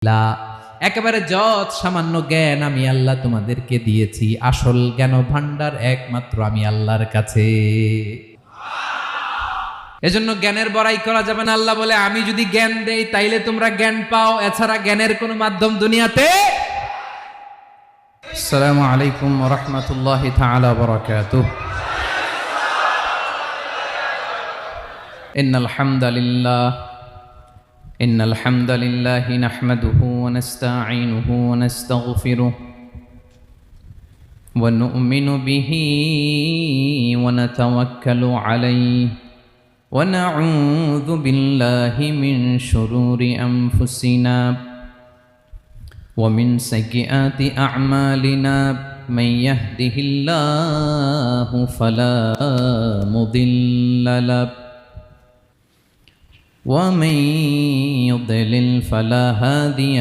লা, একেবারে যত সামান্য জ্ঞান আমি আল্লাহ তোমাদেরকে দিয়েছি, আসল জ্ঞান ভান্ডার একমাত্র আমি আল্লাহর কাছে। এজন্য জ্ঞানের বড়াই করা যাবে না। আল্লাহ বলে আমি যদি জ্ঞান দেই তাইলে তোমরা জ্ঞান পাও, এছাড়া জ্ঞানের কোনো মাধ্যম দুনিয়াতে। আসসালামু আলাইকুম ওয়া রাহমাতুল্লাহি তাআলা ওয়া বারাকাতুহু। ইন্নাল হামদালিল্লাহি নাহমাদুহু ওয়া নাস্তাঈনুহু ওয়া নাস্তাগফিরুহু ওয়া নু'মিনু বিহি ওয়া নাতাওয়াক্কালু আলাইহি ওয়া নাউযু বিল্লাহি মিন শুরুরি আনফুসিনা ওয়া মিন সাইয়্যিআতি আ'মালিনা মান ইয়াহদিহিল্লাহু ফালা মুদিল্লা লাহু ومن يضلل فلا هادي